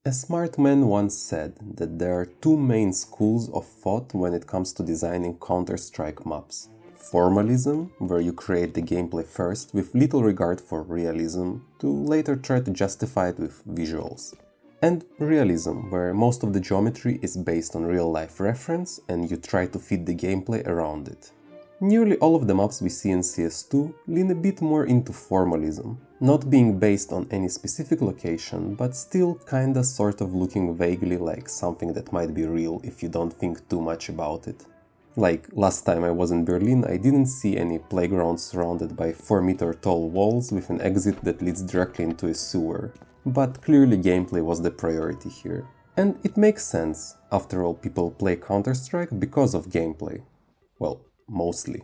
A smart man once said that there are two main schools of thought when it comes to designing Counter-Strike maps. Formalism, where you create the gameplay first with little regard for realism, to later try to justify it with visuals. And Realism, where most of the geometry is based on real-life reference and you try to fit the gameplay around it. Nearly all of the maps we see in CS2 lean a bit more into Formalism, not being based on any specific location, but still kinda sort of looking vaguely like something that might be real if you don't think too much about it. Like last time I was in Berlin, I didn't see any playgrounds surrounded by 4-meter tall walls with an exit that leads directly into a sewer. But clearly gameplay was the priority here. And it makes sense, after all people play Counter-Strike because of gameplay. Well, mostly.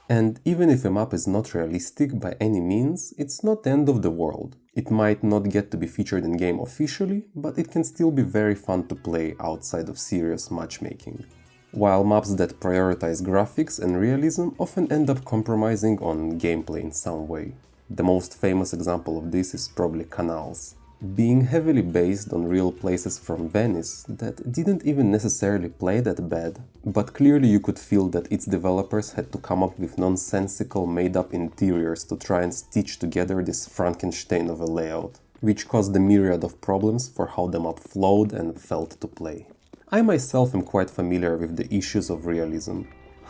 And even if a map is not realistic by any means, it's not the end of the world. It might not get to be featured in game officially, but it can still be very fun to play outside of serious matchmaking. While maps that prioritize graphics and realism often end up compromising on gameplay in some way. The most famous example of this is probably Canals. Being heavily based on real places from Venice that didn't even necessarily play that bad, but clearly you could feel that its developers had to come up with nonsensical made-up interiors to try and stitch together this Frankenstein of a layout, which caused a myriad of problems for how the map flowed and felt to play. I myself am quite familiar with the issues of realism.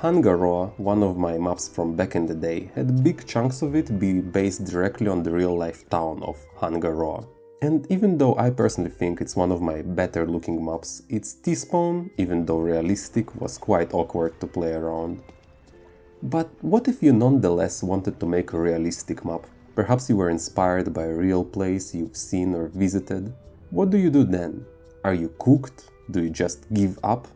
Hangaroa, one of my maps from back in the day, had big chunks of it be based directly on the real-life town of Hangaroa. And even though I personally think it's one of my better looking maps, its T-spawn, even though realistic, was quite awkward to play around. But what if you nonetheless wanted to make a realistic map? Perhaps you were inspired by a real place you've seen or visited? What do you do then? Are you cooked? Do you just give up?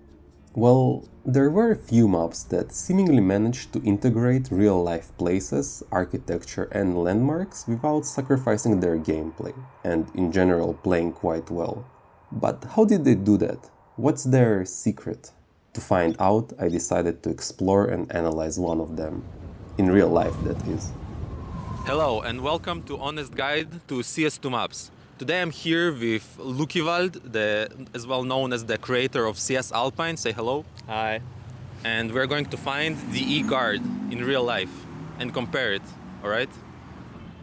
Well, there were a few maps that seemingly managed to integrate real-life places, architecture and landmarks without sacrificing their gameplay, and in general playing quite well. But how did they do that? What's their secret? To find out, I decided to explore and analyze one of them. In real life, that is. Hello and welcome to Honest Guide to CS2 Maps. Today I'm here with Lukivald, as well known as the creator of CS Alpine. Say hello. Hi. And we're going to find the E-Guard in real life and compare it, alright?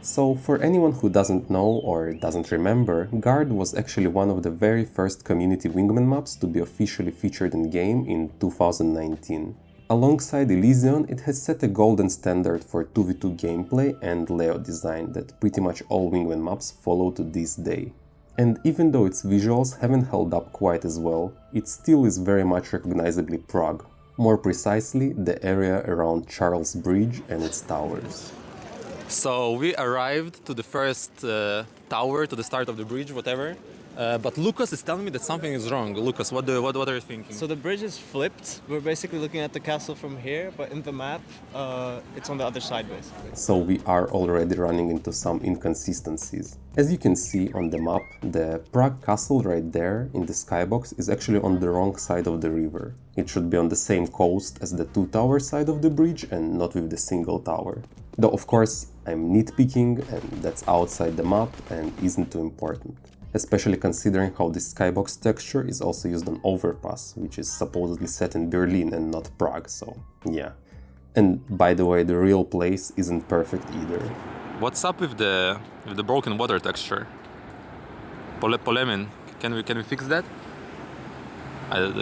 So for anyone who doesn't know or doesn't remember, Guard was actually one of the very first community wingman maps to be officially featured in game in 2019. Alongside Elysion, it has set a golden standard for 2v2 gameplay and layout design that pretty much all wingman maps follow to this day. And even though its visuals haven't held up quite as well, it still is very much recognizably Prague. More precisely, the area around Charles Bridge and its towers. So we arrived to the first tower, to the start of the bridge, whatever. But Lucas is telling me that something is wrong. Lucas, what are you thinking? So the bridge is flipped. We're basically looking at the castle from here, but in the map, it's on the other side basically. So we are already running into some inconsistencies. As you can see on the map, the Prague castle right there in the skybox is actually on the wrong side of the river. It should be on the same coast as the two-tower side of the bridge and not with the single tower. Though of course I'm nitpicking and that's outside the map and isn't too important. Especially considering how this skybox texture is also used on Overpass, which is supposedly set in Berlin and not Prague, so yeah. And by the way, the real place isn't perfect either. What's up with the broken water texture? Polemin, can we fix that?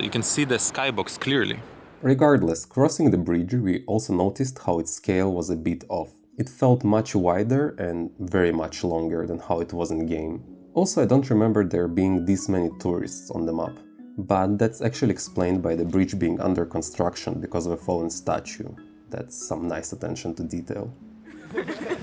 You can see the skybox clearly. Regardless, crossing the bridge, we also noticed how its scale was a bit off. It felt much wider and very much longer than how it was in game. Also, I don't remember there being this many tourists on the map, but that's actually explained by the bridge being under construction because of a fallen statue. That's some nice attention to detail.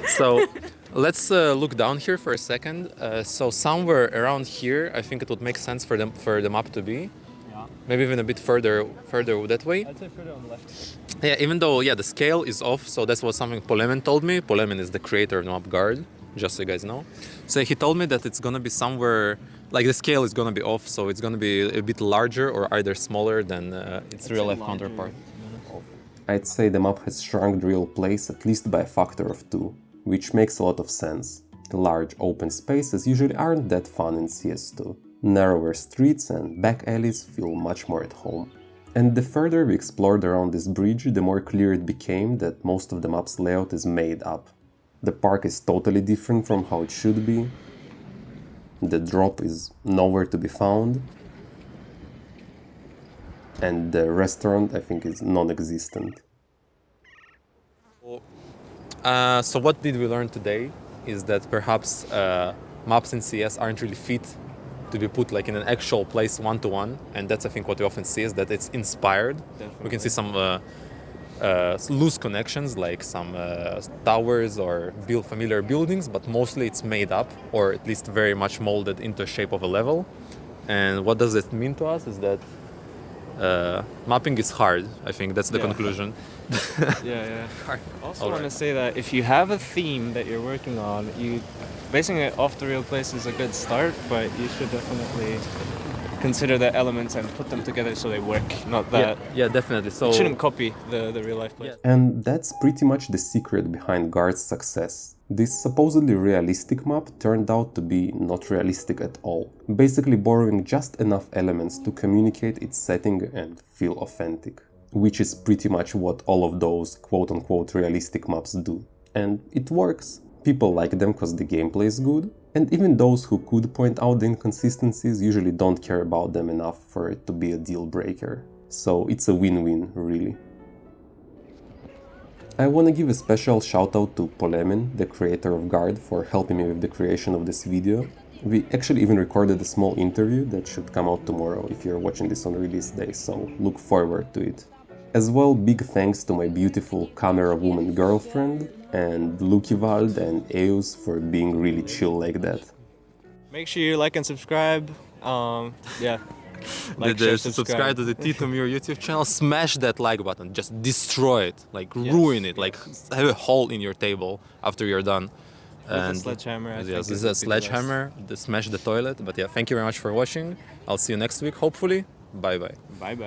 So let's look down here for a second. So somewhere around here, I think it would make sense for the map to be. Yeah. Maybe even a bit further that way. I'd say further on the left. Yeah, even though the scale is off, so that's what something Polemin told me. Polemin is the creator of the map Guard, just so you guys know. So he told me that it's gonna be somewhere, like the scale is gonna be off, so it's gonna be a bit larger or either smaller than its real life counterpart. I'd say the map has shrunk the real place at least by a factor of 2, which makes a lot of sense. Large open spaces usually aren't that fun in CS2. Narrower streets and back alleys feel much more at home. And the further we explored around this bridge, the more clear it became that most of the map's layout is made up. The park is totally different from how it should be. The drop is nowhere to be found. And the restaurant, I think, is non-existent. So what did we learn today is that perhaps maps in CS aren't really fit to be put like in an actual place one-to-one, and that's I think what we often see is that it's inspired. Definitely. We can see some loose connections like some towers or familiar buildings, but mostly it's made up or at least very much molded into a shape of a level. And what does it mean to us is that mapping is hard. I think that's the conclusion. Yeah. Hard. Also All want to right. say that if you have a theme that you're working on, basing it off the real place is a good start, but you should definitely consider the elements and put them together so they work. Not that Yeah, definitely. So you shouldn't copy the real life place. And that's pretty much the secret behind Guard's success. This supposedly realistic map turned out to be not realistic at all, basically borrowing just enough elements to communicate its setting and feel authentic, which is pretty much what all of those quote-unquote realistic maps do. And it works. People like them because the gameplay is good, and even those who could point out the inconsistencies usually don't care about them enough for it to be a deal breaker. So it's a win-win, really. I want to give a special shout out to Polemin, the creator of Guard, for helping me with the creation of this video. We actually even recorded a small interview that should come out tomorrow if you're watching this on release day, so look forward to it. As well, big thanks to my beautiful camera woman girlfriend and Lukivald and Eus for being really chill like that. Make sure you like and subscribe. Like, share, subscribe to the T2Mir YouTube channel, smash that like button, just destroy it, like ruin it, like have a hole in your table after you're done. With a sledgehammer. I think Yes, this is it a would be the sledgehammer, smash the toilet. But yeah, thank you very much for watching. I'll see you next week, hopefully. Bye bye. Bye bye.